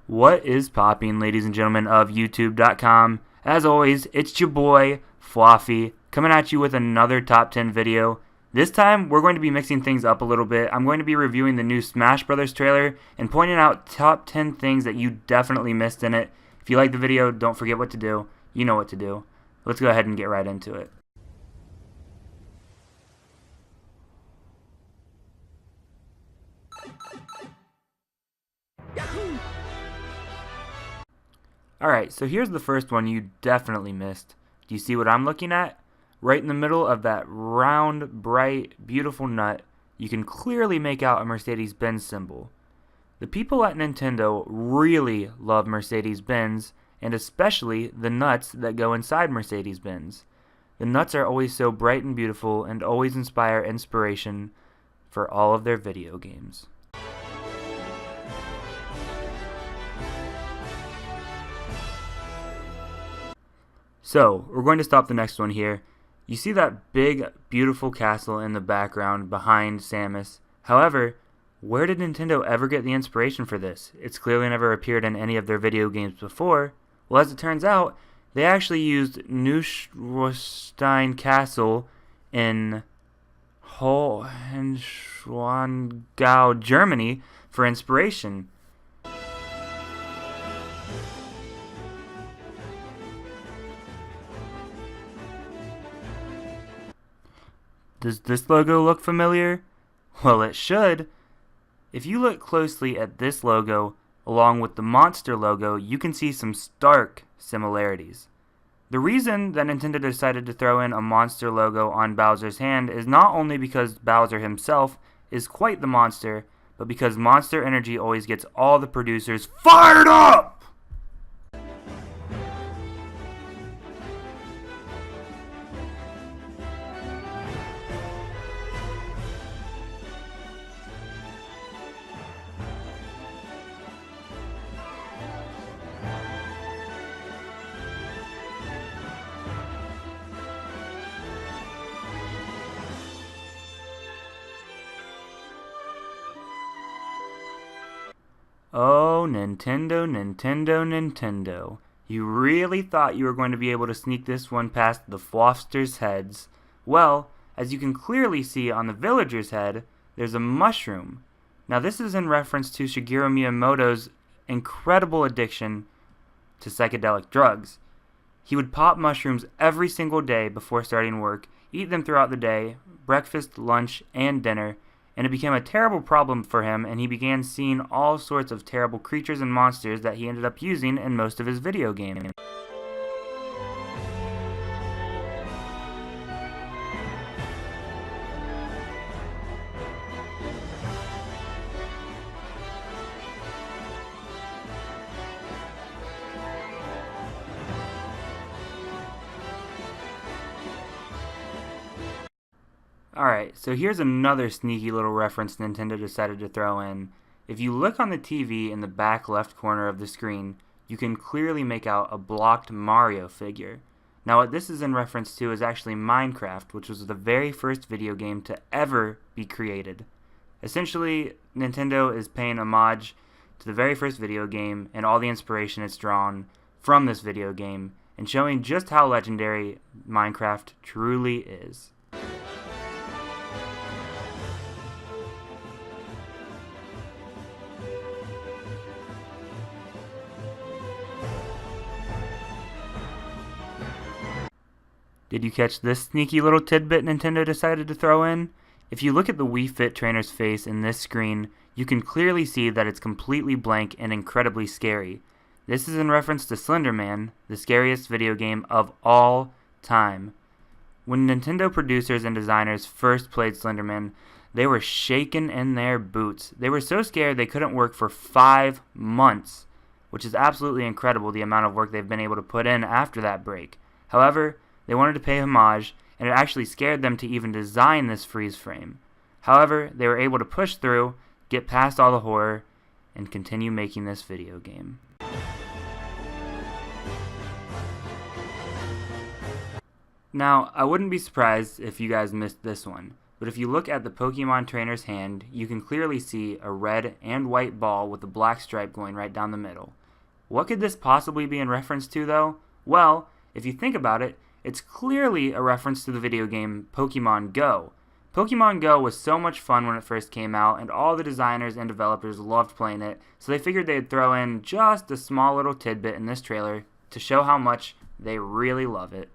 What is popping, ladies and gentlemen of YouTube.com? As always, it's your boy, Fwafy, coming at you with another top 10 video. This time, we're going to be mixing things up a little bit. I'm going to be reviewing the new Smash Brothers trailer and pointing out top 10 things that you definitely missed in it. If you like the video, don't forget what to do. You know what to do. Let's go ahead and get right into it. Alright, so here's the first one you definitely missed. Do you see what I'm looking at? Right in the middle of that round, bright, beautiful nut, you can clearly make out a Mercedes-Benz symbol. The people at Nintendo really love Mercedes-Benz, and especially the nuts that go inside Mercedes-Benz. The nuts are always so bright and beautiful and always inspire inspiration for all of their video games. So, we're going to stop the next one here. You see that big, beautiful castle in the background behind Samus. However, where did Nintendo ever get the inspiration for this? It's clearly never appeared in any of their video games before. Well, as it turns out, they actually used Neuschwanstein Castle in Hohenschwangau, Germany for inspiration. Does this logo look familiar? Well, it should. If you look closely at this logo, along with the monster logo, you can see some stark similarities. The reason that Nintendo decided to throw in a monster logo on Bowser's hand is not only because Bowser himself is quite the monster, but because Monster Energy always gets all the producers fired up! Oh, Nintendo, Nintendo, Nintendo. You really thought you were going to be able to sneak this one past the Fwafsters' heads. Well, as you can clearly see on the villager's head, there's a mushroom. Now this is in reference to Shigeru Miyamoto's incredible addiction to psychedelic drugs. He would pop mushrooms every single day before starting work, eat them throughout the day, breakfast, lunch, and dinner, and it became a terrible problem for him, and he began seeing all sorts of terrible creatures and monsters that he ended up using in most of his video games. Alright, so here's another sneaky little reference Nintendo decided to throw in. If you look on the TV in the back left corner of the screen, you can clearly make out a blocked Mario figure. Now what this is in reference to is actually Minecraft, which was the very first video game to ever be created. Essentially, Nintendo is paying homage to the very first video game and all the inspiration it's drawn from this video game, and showing just how legendary Minecraft truly is. Did you catch this sneaky little tidbit Nintendo decided to throw in? If you look at the Wii Fit trainer's face in this screen, you can clearly see that it's completely blank and incredibly scary. This is in reference to Slender Man, the scariest video game of all time. When Nintendo producers and designers first played Slender Man, they were shaken in their boots. They were so scared they couldn't work for 5 months, which is absolutely incredible the amount of work they've been able to put in after that break. However, they wanted to pay homage, and it actually scared them to even design this freeze frame. However, they were able to push through, get past all the horror, and continue making this video game. Now, I wouldn't be surprised if you guys missed this one. but if you look at the Pokemon trainer's hand, you can clearly see a red and white ball with a black stripe going right down the middle. What could this possibly be in reference to, though? Well, if you think about it, it's clearly a reference to the video game Pokemon Go. Pokemon Go was so much fun when it first came out, and all the designers and developers loved playing it, so they figured they'd throw in just a small little tidbit in this trailer to show how much they really love it.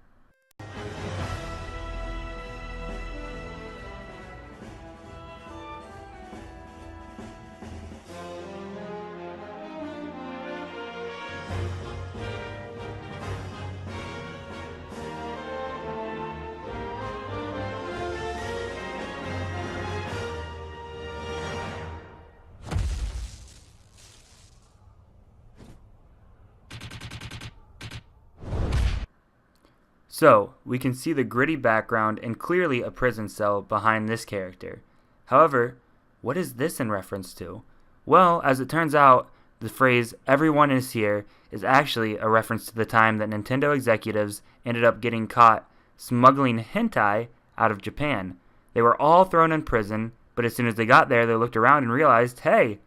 So, we can see the gritty background and clearly a prison cell behind this character. However, what is this in reference to? Well, as it turns out, the phrase "everyone is here" is actually a reference to the time that Nintendo executives ended up getting caught smuggling hentai out of Japan. They were all thrown in prison, but as soon as they got there, they looked around and realized, hey,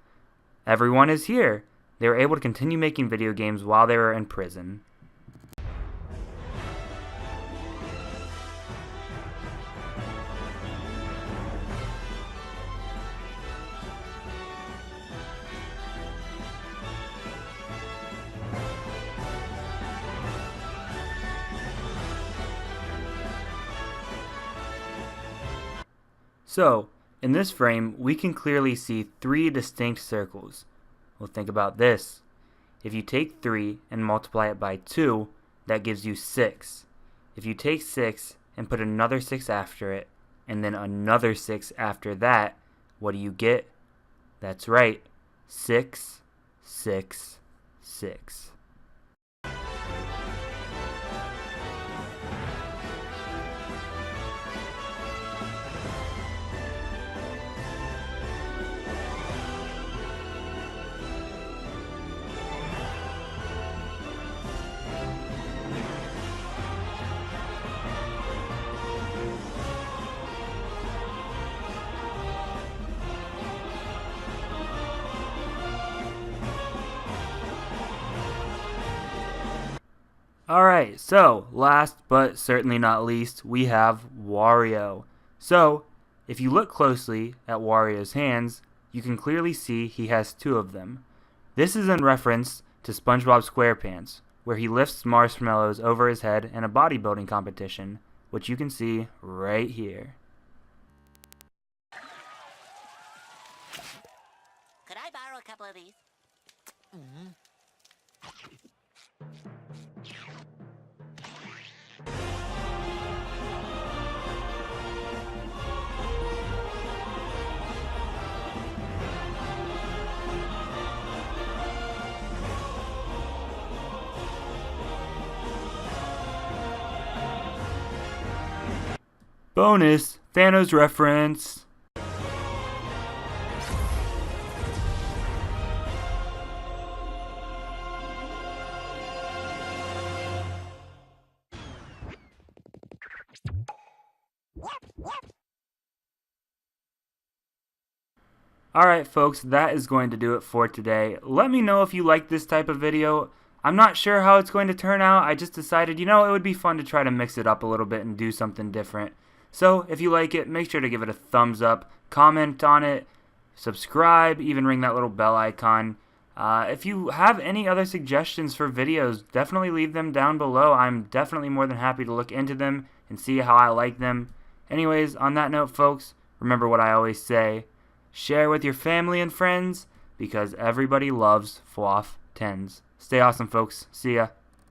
everyone is here. They were able to continue making video games while they were in prison. So, in this frame, we can clearly see 3 distinct circles. Well, think about this. If you take 3 and multiply it by 2, that gives you 6. If you take 6 and put another 6 after it, and then another 6 after that, what do you get? That's right, 6, 6, 6. Alright, so last but certainly not least, we have Wario. So, if you look closely at Wario's hands, you can clearly see he has 2 of them. This is in reference to SpongeBob SquarePants, where he lifts marshmallows over his head in a bodybuilding competition, which you can see right here. Could I borrow a couple of these? Bonus Thanos reference. Alright folks, that is going to do it for today. Let me know if you like this type of video. I'm not sure how it's going to turn out. I just decided, it would be fun to try to mix it up a little bit and do something different. So if you like it, make sure to give it a thumbs up, comment on it, subscribe, even ring that little bell icon. If you have any other suggestions for videos, definitely leave them down below. I'm definitely more than happy to look into them and see how I like them. Anyways, on that note, folks, remember what I always say. Share with your family and friends, because everybody loves Fwaf 10s. Stay awesome, folks. See ya.